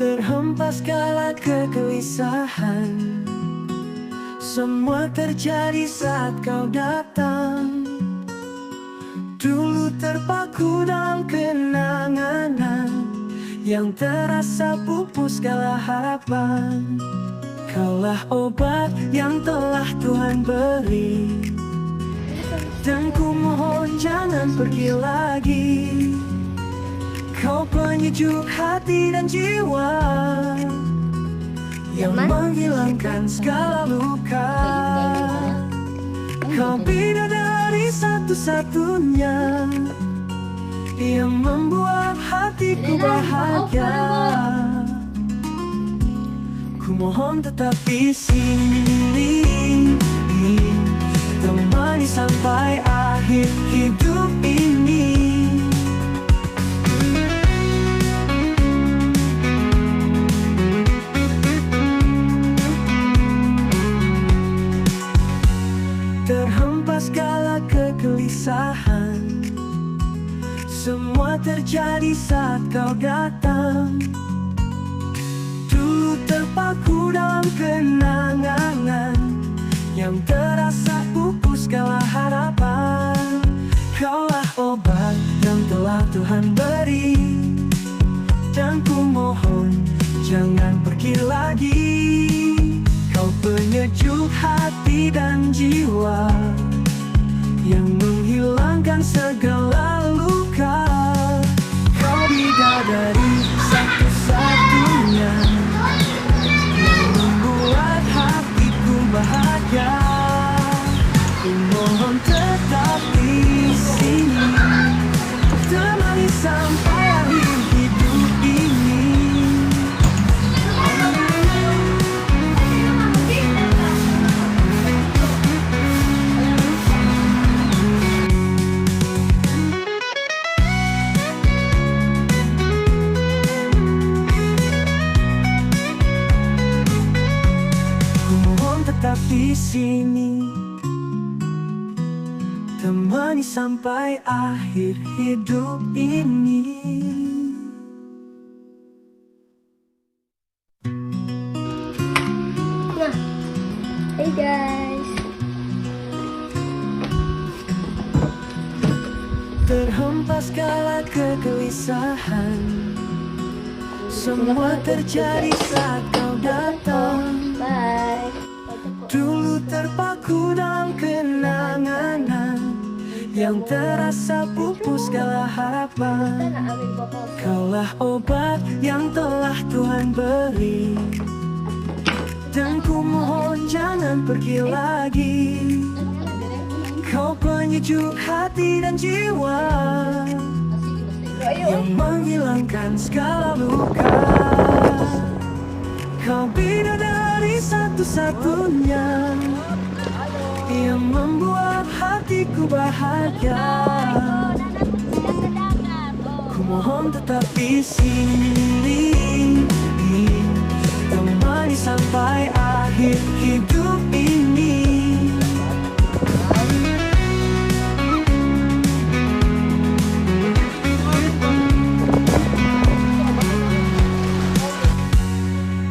Terhempas kala kegelisahan, semua terjadi saat kau datang. Dulu terpaku dalam kenangan yang terasa pupus segala harapan. Kaulah obat yang telah Tuhan beri, dan ku mohon jangan pergi lagi. Kau penyejuk hati dan jiwa yang menghilangkan segala luka. Kau bidadari satu-satunya yang membuat hatiku bahagia. Ku mohon tetap di sini, temani sampai akhir hidup ini. Terhempas segala kegelisahan, semua terjadi saat kau datang. Dulu terpaku dalam kenangan yang terasa pupus segala harapan. Kaulah obat yang telah Tuhan beri, dan ku mohon jangan pergi lagi. Kau penyejuk hati dan jiwa yang menghilangkan segala luka. Kau bidadari satu-satunya yang membuat hatiku bahagia. Ku mohon tetap di sini, temani sampai akhir hidup ini. Tetap di sini, temani sampai akhir hidup ini. Nah, hey guys. Terhempas segala kegelisahan, semua terjadi saat kau datang. Bye. Dulu terpaku dalam kenangan yang terasa pupus segala harapan. Kaulah obat yang telah Tuhan beri, dan ku mohon jangan pergi lagi. Kau penyejuk hati dan jiwa yang menghilangkan segala luka. Kau bidadari satu-satunya yang membuat hatiku bahagia. Ku mohon tetap di sini, temani sampai akhir hidup ini.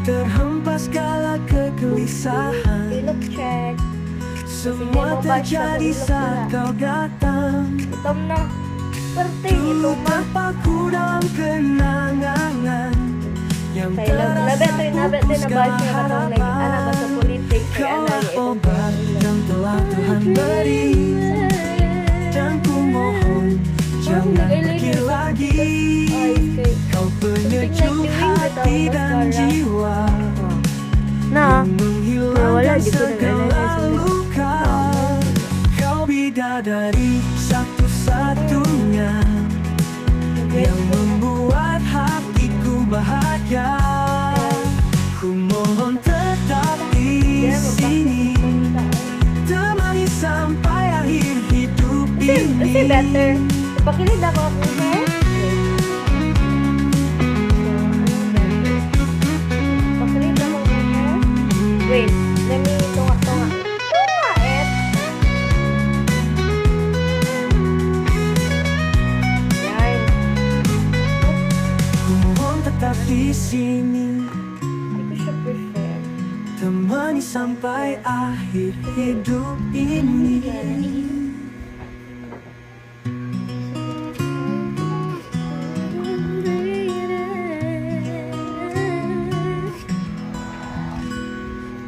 Terhempas segala kegelisahan, semua terjadi saat kau datang. Hitam na. Seperti itu Dulu mah. terpaku dalam kenangan yang terasa pupus segala harapan. Kaulah obat yang telah Tuhan beri, dan ku mohon jangan pergi lagi. Kau penyejuk hati dan jiwa Nah, yang menghilangkan segala luka. Kau bidadari satu-satunya yang membuat hatiku bahagia. Ku mohon tetap di sini, temani sampai akhir hidup ini. Kasi better. Pakilid ako akong hair. Pakilid ako akong hair. Wait, let me tunga-tunga. Tunga, eh. Yan. Ku mohon tetap di sini, sampai akhir hidup ini.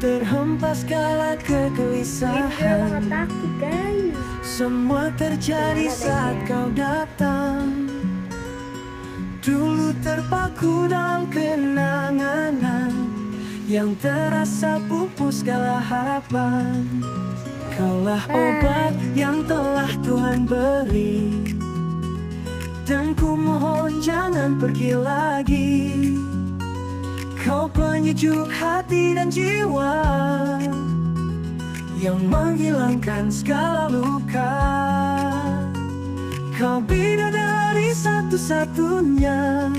Terhempas segala kegelisahan, semua terjadi saat kau datang. Dulu terpaku dalam kenangan yang terasa pupus segala harapan. Kaulah obat yang telah Tuhan beri, dan ku mohon jangan pergi lagi. Kau penyejuk hati dan jiwa yang menghilangkan segala luka. Kau bidadari satu-satunya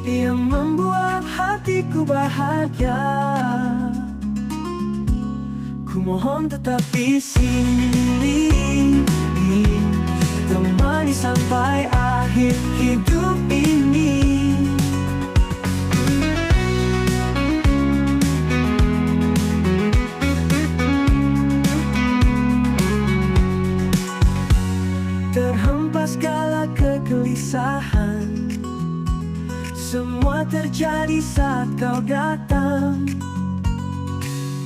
yang membuat hatiku bahagia. Ku mohon tetap di sini, temani sampai akhir hidup ini. Terhempas segala kegelisahan, semua terjadi saat kau datang.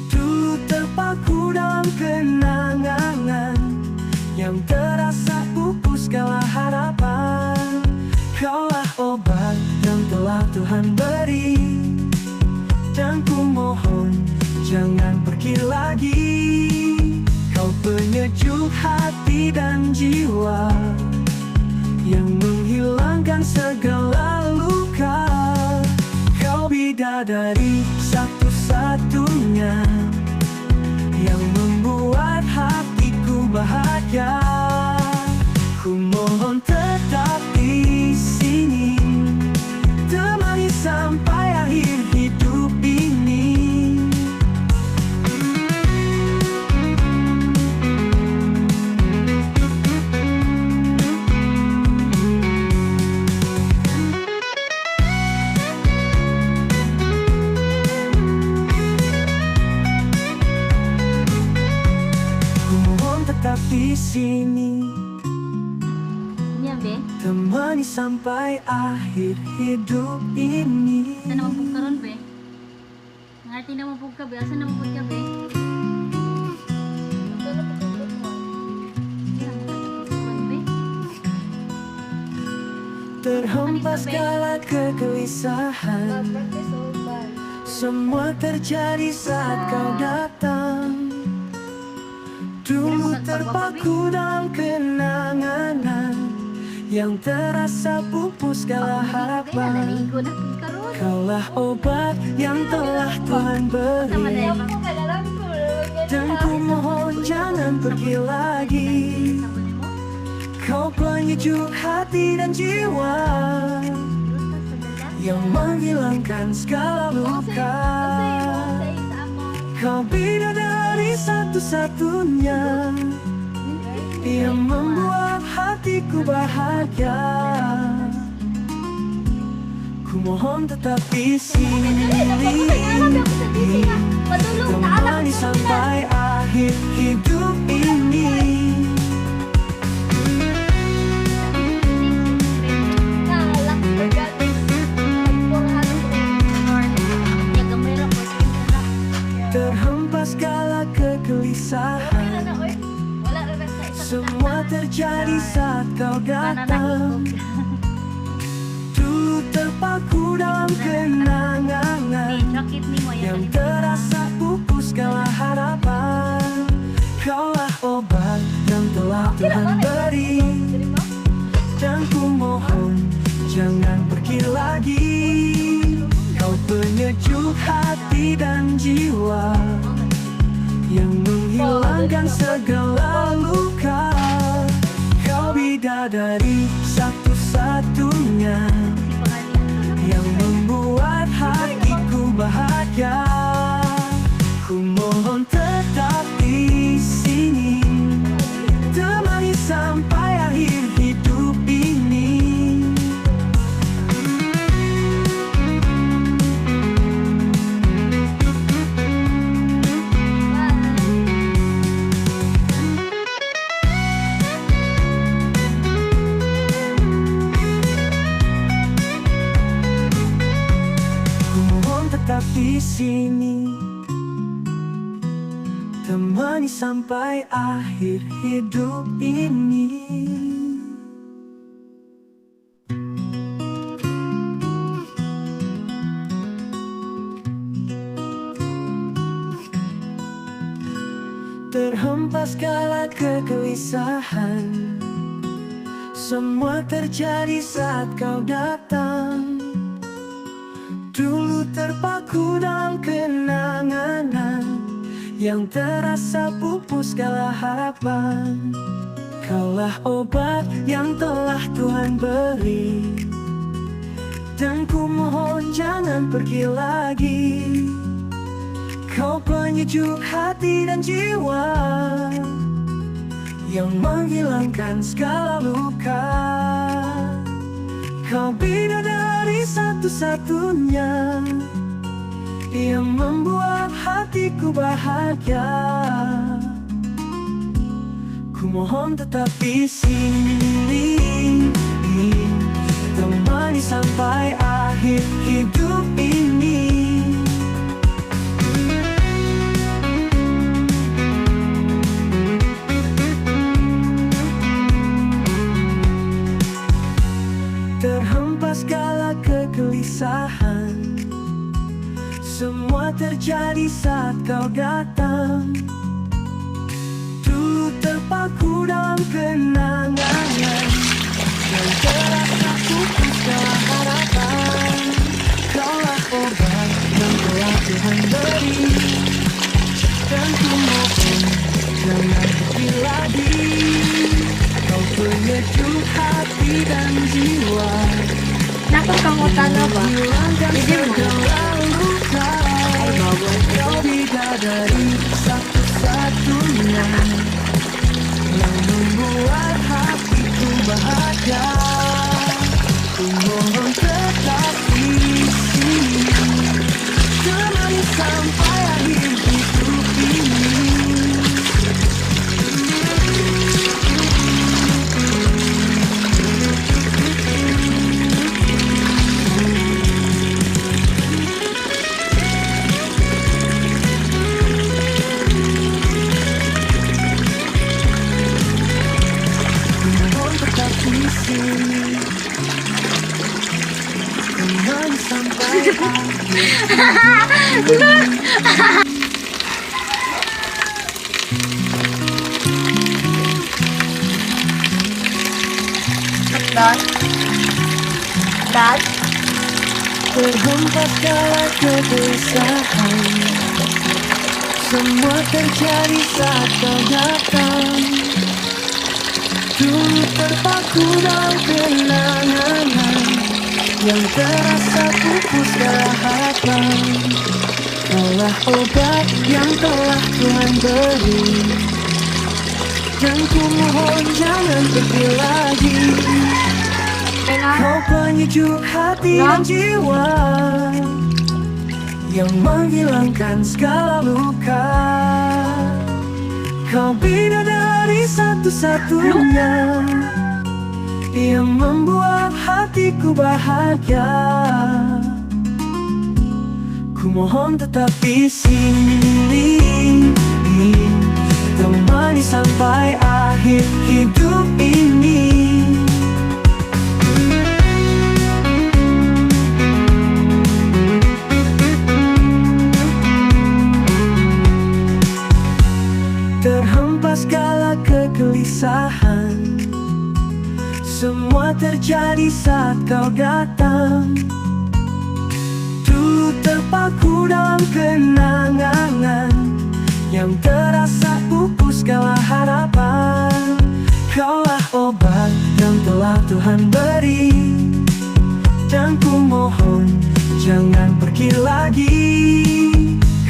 Dulu terpaku dalam kenangan yang terasa pupus segala harapan. Kaulah obat yang telah Tuhan beri, dan ku mohon jangan pergi lagi. Kau penyejuk hati dan jiwa yang menghilangkan segala luka. Kau bidadari satu-satunya yang membuat hatiku bahagia. Ku mohon tetap di sini, temani sampai akhir hidup ini. Tetap di sini, Iya, Be. temani sampai akhir hidup ini. Asa naman po karon, Be? Ngarti naman po ka, Be. Asa naman po ka, Be? Be? Terhempas segala kegelisahan, semua terjadi saat kau datang. Dulu terpaku dalam kenangan yang terasa pupus segala harapan. Naligo na po karon. Kaulah obat yang telah Tuhan beri, dan ku mohon jangan pergi lagi. Kau penyejuk hati dan jiwa yang menghilangkan segala luka. Kau bidadari satu-satunya yang membuat hatiku bahagia. Ku mohon tetap di sini, temani sampai akhir hidup ini. Terhempas segala kegelisahan, semua terjadi saat kau datang. Dulu terpaku dalam kenangan yang terasa pupus segala harapan. Kaulah obat yang telah Tuhan beri, dan ku mohon jangan pergi lagi. Kau penyejuk hati dan jiwa yang menghilangkan segala luka. Kau bidadari satu-satunya yang membuat hatiku bahagia. Ku mohon tetap di sini, temani sampai akhir hidup ini. temani sampai akhir hidup ini. Terhempas segala kegelisahan, semua terjadi saat kau datang. Dulu terpaku dalam kenangan yang terasa pupus segala harapan. Kaulah obat yang telah Tuhan beri, dan ku mohon jangan pergi lagi. Kau penyejuk hati dan jiwa yang menghilangkan segala luka. Kau bidadari satu-satunya yang membuat hatiku bahagia. Ku mohon tetap di sini, temani sampai akhir hidup ini. Terhempas segala kegelisahan, semua terjadi saat kau datang. Dulu terpaku dalam kenangan yang terasa pupus segala harapan. Kaulah obat yang telah Tuhan beri, dan ku mohon jangan pergi lagi. Kau penyejuk hati dan jiwa Kenapa kamu tanya ba? Hindi mo. kau bidadari satu-satunya yang membuat hatiku bahagia. Ku mohon tetap di sini, temani sampai akhir hidup ini. Mohon tetap di sini, temani sampai akhir. Dad? Terhempas segala kegelisahan, semua terjadi saat kau datang. Dulu terpaku dalam kenangan yang terasa pupus segala harapan. Kaulah obat yang telah Tuhan beri, dan ku mohon jangan pergi lagi. Kau penyejuk hati dan jiwa yang menghilangkan segala luka. Kau bidadari satu-satunya yang membuat hatiku bahagia. Ku mohon tetap di sini, temani sampai akhir hidup ini. Terhempas segala kegelisahan, semua terjadi saat kau datang. Dulu terpaku dalam kenangan yang terasa pupus segala harapan. Kaulah obat yang telah Tuhan beri, dan ku mohon jangan pergi lagi.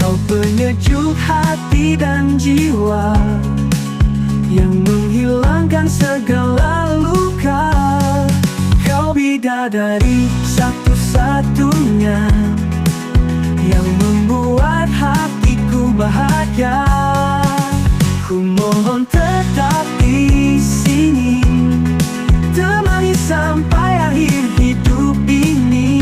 Kau penyejuk hati dan jiwa yang menghilangkan segala luka. Kau bidadari satu-satunya yang membuat hatiku bahagia. Ku mohon tetap di sini, temani sampai akhir hidup ini.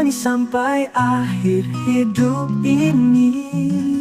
jalani sampai akhir hidup ini.